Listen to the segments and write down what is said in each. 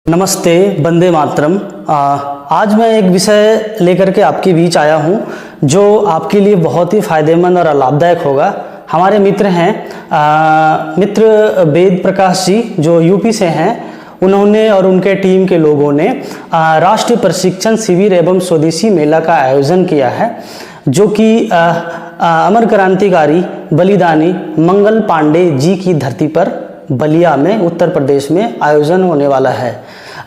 नमस्ते, वंदे मातरम। आज मैं एक विषय लेकर के आपके बीच आया हूँ जो आपके लिए बहुत ही फायदेमंद और लाभदायक होगा। हमारे मित्र हैं मित्र वेद प्रकाश जी, जो यूपी से हैं। उन्होंने और उनके टीम के लोगों ने राष्ट्रीय प्रशिक्षण शिविर एवं स्वदेशी मेला का आयोजन किया है, जो कि अमर क्रांतिकारी बलिदानी मंगल पांडे जी की धरती पर बलिया में उत्तर प्रदेश में आयोजन होने वाला है।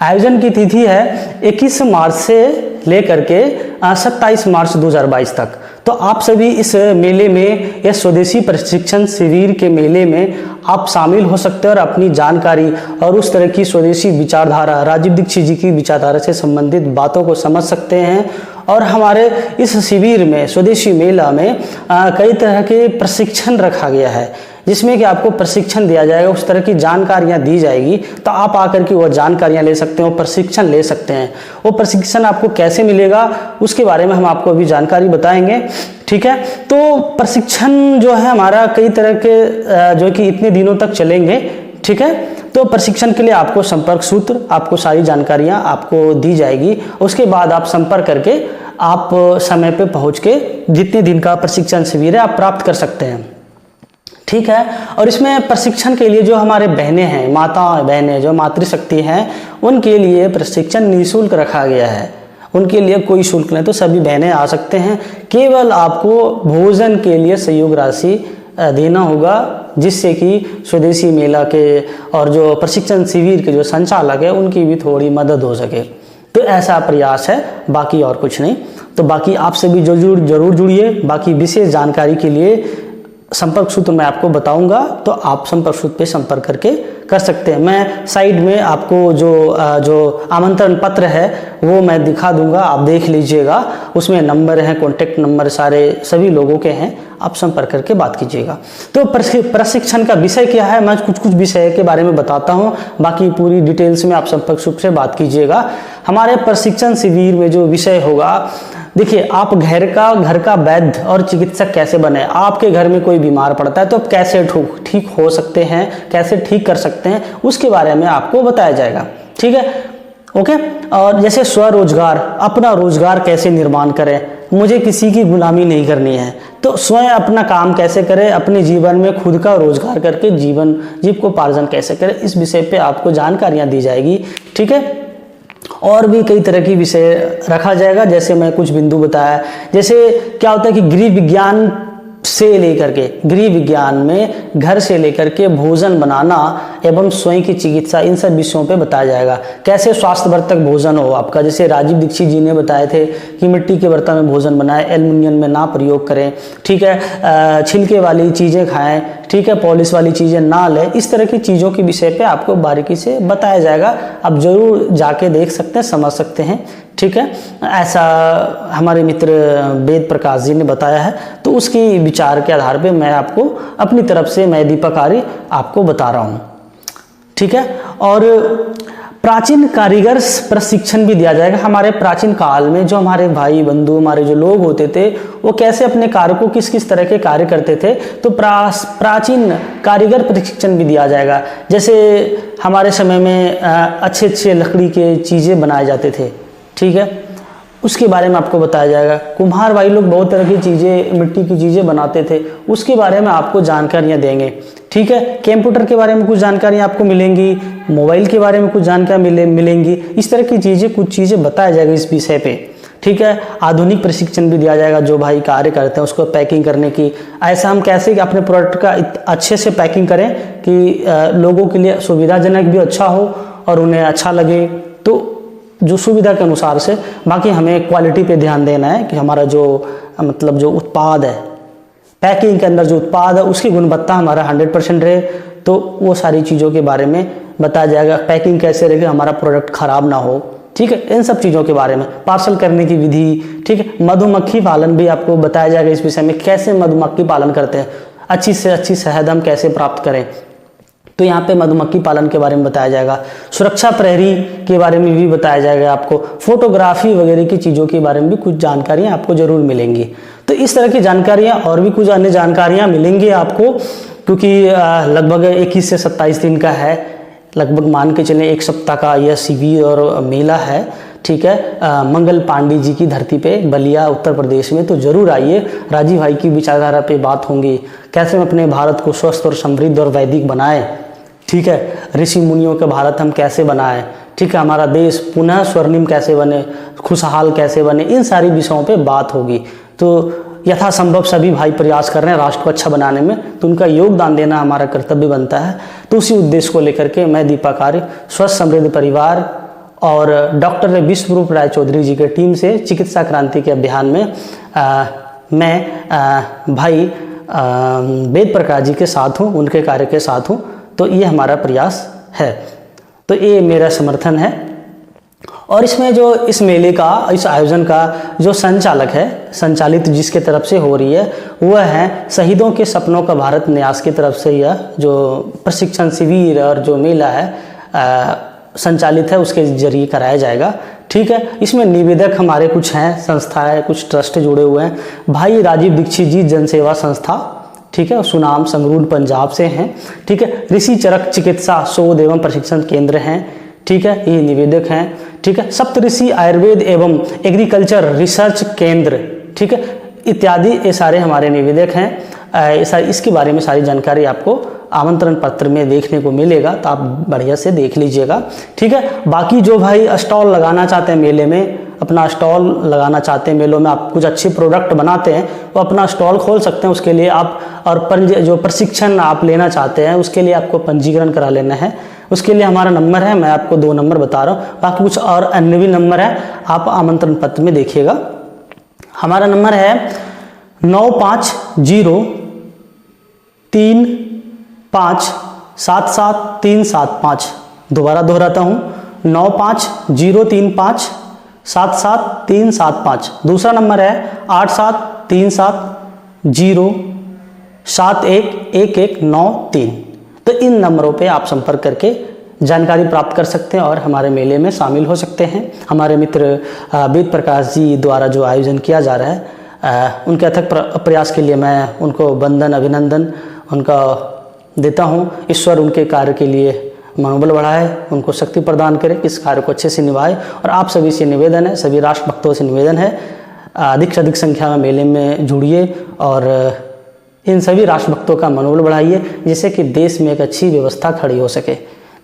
आयोजन की तिथि है 21 मार्च से लेकर के 27 मार्च 2022 तक। तो आप सभी इस मेले में, या स्वदेशी प्रशिक्षण शिविर के मेले में आप शामिल हो सकते हैं और अपनी जानकारी और उस तरह की स्वदेशी विचारधारा, राजीव दीक्षित जी की विचारधारा से संबंधित बातों को समझ सकते हैं। और हमारे इस शिविर में, स्वदेशी मेला में कई तरह के प्रशिक्षण रखा गया है, जिसमें कि आपको प्रशिक्षण दिया जाएगा, उस तरह की जानकारियां दी जाएगी। तो आप आकर के वो जानकारियां ले सकते हैं, वो प्रशिक्षण ले सकते हैं। वो प्रशिक्षण आपको कैसे मिलेगा उसके बारे में हम आपको अभी जानकारी बताएंगे, ठीक है। तो प्रशिक्षण जो है हमारा कई तरह के जो कि इतने दिनों तक चलेंगे, ठीक है। तो प्रशिक्षण के लिए आपको संपर्क सूत्र, आपको सारी जानकारियां आपको दी जाएगी। उसके बाद आप संपर्क करके आप समय पे पहुंच के जितने दिन का प्रशिक्षण शिविर है आप प्राप्त कर सकते हैं, ठीक है। और इसमें प्रशिक्षण के लिए जो हमारे बहनें हैं, माता बहनें जो मातृशक्ति हैं, उनके लिए प्रशिक्षण निःशुल्क रखा गया है। उनके लिए कोई शुल्क नहीं, तो सभी बहनें आ सकते हैं। केवल आपको भोजन के लिए सहयोग राशि देना होगा, जिससे कि स्वदेशी मेला के और जो प्रशिक्षण शिविर के जो संचालक है उनकी भी थोड़ी मदद हो सके। तो ऐसा प्रयास है, बाकी और कुछ नहीं। तो बाकी आप सभी जरूर जुड़िए। बाकी विशेष जानकारी के लिए संपर्क सूत्र मैं आपको बताऊंगा, तो आप संपर्क सूत्र पे संपर्क करके कर सकते हैं। मैं साइड में आपको जो आमंत्रण पत्र है वो मैं दिखा दूंगा, आप देख लीजिएगा। उसमें नंबर है, कॉन्टेक्ट नंबर सारे सभी लोगों के हैं, आप संपर्क करके बात कीजिएगा। तो प्रशिक्षण का विषय क्या है, मैं कुछ विषय के बारे में बताता हूँ, बाकी पूरी डिटेल्स में आप संपर्क सूत्र से बात कीजिएगा। हमारे प्रशिक्षण शिविर में जो विषय होगा, देखिए, आप घर का वैद्य और चिकित्सक कैसे बने। आपके घर में कोई बीमार पड़ता है तो आप कैसे ठीक हो सकते हैं, कैसे ठीक कर सकते हैं, उसके बारे में आपको बताया जाएगा, ठीक है, ओके। और जैसे स्वरोजगार, अपना रोजगार कैसे निर्माण करें, मुझे किसी की गुलामी नहीं करनी है, तो स्वयं अपना काम कैसे करें, अपने जीवन में खुद का रोजगार करके जीविकोपार्जन कैसे करें, इस विषय पे आपको जानकारियां दी जाएगी, ठीक है। और भी कई तरह की विषय रखा जाएगा, जैसे मैं कुछ बिंदु बताया। जैसे क्या होता है कि गृह विज्ञान में घर से लेकर के भोजन बनाना एवं स्वयं की चिकित्सा, इन सब विषयों पे बताया जाएगा। कैसे स्वास्थ्यवर्धक भोजन हो आपका, जैसे राजीव दीक्षित जी ने बताए थे कि मिट्टी के बर्तन में भोजन बनाएं, एल्युमिनियम में ना प्रयोग करें, ठीक है। छिलके वाली चीज़ें खाएं, ठीक है, पॉलिश वाली चीज़ें ना लें। इस तरह की चीज़ों के विषय पे आपको बारीकी से बताया जाएगा। आप जरूर जाके देख सकते हैं, समझ सकते हैं, ठीक है। ऐसा हमारे मित्र वेद प्रकाश जी ने बताया है, तो उसकी विचार के आधार पे मैं आपको अपनी तरफ से, मैं दीपक आर्य आपको बता रहा हूँ, ठीक है। और प्राचीन कारीगर प्रशिक्षण भी दिया जाएगा। हमारे प्राचीन काल में जो हमारे भाई बंधु, हमारे जो लोग होते थे, वो कैसे अपने कार्य को किस तरह के कार्य करते थे, तो प्राचीन कारीगर प्रशिक्षण भी दिया जाएगा। जैसे हमारे समय में अच्छे लकड़ी के चीज़ें बनाए जाते थे, ठीक है, उसके बारे में आपको बताया जाएगा। कुम्हार भाई लोग बहुत तरह की चीज़ें, मिट्टी की चीज़ें बनाते थे, उसके बारे में आपको जानकारियाँ देंगे, ठीक है। कंप्यूटर के बारे में कुछ जानकारियाँ आपको मिलेंगी, मोबाइल के बारे में कुछ जानकारी मिलेंगी। इस तरह की चीज़ें, कुछ चीज़ें बताया जाएगा इस विषय पे, ठीक है। आधुनिक प्रशिक्षण भी दिया जाएगा, जो भाई कार्य करते हैं उसको पैकिंग करने की, ऐसा हम कैसे अपने प्रोडक्ट का अच्छे से पैकिंग करें कि लोगों के लिए सुविधाजनक भी अच्छा हो और उन्हें अच्छा लगे, तो जो सुविधा के अनुसार से। बाकी हमें क्वालिटी पे ध्यान देना है कि हमारा जो जो उत्पाद है, पैकिंग के अंदर जो उत्पाद है उसकी गुणवत्ता हमारा 100% रहे, तो वो सारी चीज़ों के बारे में बताया जाएगा। पैकिंग कैसे रहे, हमारा प्रोडक्ट खराब ना हो, ठीक है, इन सब चीज़ों के बारे में। पार्सल करने की विधि, ठीक है। मधुमक्खी पालन भी आपको बताया जाएगा इस विषय में, कैसे मधुमक्खी पालन करते हैं, अच्छी से अच्छी शहद हम कैसे प्राप्त करें, तो यहाँ पे मधुमक्खी पालन के बारे में बताया जाएगा। सुरक्षा प्रहरी के बारे में भी बताया जाएगा आपको। फोटोग्राफी वगैरह की चीज़ों के बारे में भी कुछ जानकारियाँ आपको जरूर मिलेंगी। तो इस तरह की जानकारियाँ और भी कुछ अन्य जानकारियाँ मिलेंगी आपको, क्योंकि लगभग 21 से 27 दिन का है लगभग मान के चलें 1 सप्ताह का यह शिविर और मेला है, ठीक है, मंगल पांडे जी की धरती पे बलिया उत्तर प्रदेश में। तो जरूर आइए, राजीव भाई की विचारधारा पे बात होंगी, कैसे हम अपने भारत को स्वस्थ और समृद्ध और वैदिक बनाएं, ठीक है, ऋषि मुनियों का भारत हम कैसे बनाएं, ठीक है, हमारा देश पुनः स्वर्णिम कैसे बने, खुशहाल कैसे बने, इन सारी विषयों पे बात होगी। तो यथासंभव सभी भाई प्रयास कर रहे हैं राष्ट्र को अच्छा बनाने में, तो उनका योगदान देना हमारा कर्तव्य बनता है। तो उसी उद्देश्य को लेकर के मैं दीपक आर्य स्वस्थ समृद्ध परिवार और डॉक्टर विश्वरूप राय चौधरी जी के टीम से चिकित्सा क्रांति के अभियान में मैं भाई वेद प्रकाश जी के साथ हूँ, उनके कार्य के साथ हूँ। तो ये हमारा प्रयास है, तो ये मेरा समर्थन है। और इसमें जो इस मेले का, इस आयोजन का जो संचालक है, संचालित जिसके तरफ से हो रही है, वह है शहीदों के सपनों का भारत न्यास की तरफ से यह जो प्रशिक्षण शिविर और जो मेला है संचालित है, उसके जरिए कराया जाएगा, ठीक है। इसमें निवेदक हमारे कुछ हैं, संस्थाएं, कुछ ट्रस्ट जुड़े हुए हैं। भाई राजीव दीक्षित जी जनसेवा संस्था, ठीक है, सुनाम संगरूर पंजाब से हैं, ठीक है। ऋषि चरक चिकित्सा शोध एवं प्रशिक्षण केंद्र हैं, ठीक है, ये निवेदक हैं, ठीक है। सप्तऋषि आयुर्वेद एवं एग्रीकल्चर रिसर्च केंद्र, ठीक है, इत्यादि ये सारे हमारे निवेदक हैं। इसके बारे में सारी जानकारी आपको आमंत्रण पत्र में देखने को मिलेगा, तो आप बढ़िया से देख लीजिएगा, ठीक है। बाकी जो भाई स्टॉल लगाना चाहते हैं मेले में, अपना स्टॉल लगाना चाहते हैं मेलों में, आप कुछ अच्छे प्रोडक्ट बनाते हैं, वो अपना स्टॉल खोल सकते हैं। उसके लिए आप और जो प्रशिक्षण आप लेना चाहते हैं, उसके लिए आपको पंजीकरण करा लेना है। उसके लिए हमारा नंबर है, मैं आपको 2 नंबर बता रहा हूँ, बाकी कुछ और अन्य भी नंबर है, आप आमंत्रण पत्र में देखिएगा। हमारा नंबर है 9503577375। दोबारा दोहराता हूँ, 9503577375। दूसरा नंबर है 8737071193। तो इन नंबरों पे आप संपर्क करके जानकारी प्राप्त कर सकते हैं और हमारे मेले में शामिल हो सकते हैं। हमारे मित्र वेद प्रकाश जी द्वारा जो आयोजन किया जा रहा है, उनके अथक प्रयास के लिए मैं उनको वंदन अभिनंदन उनका देता हूं। ईश्वर उनके कार्य के लिए मनोबल बढ़ाए, उनको शक्ति प्रदान करे, इस कार्य को अच्छे से निभाए। और आप सभी से निवेदन है, सभी राष्ट्र भक्तों से निवेदन है, अधिक से अधिक संख्या में मेले में जुड़िए और इन सभी राष्ट्र भक्तों का मनोबल बढ़ाइए, जिससे कि देश में एक अच्छी व्यवस्था खड़ी हो सके।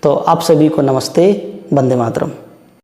तो आप सभी को नमस्ते, वंदे मातरम।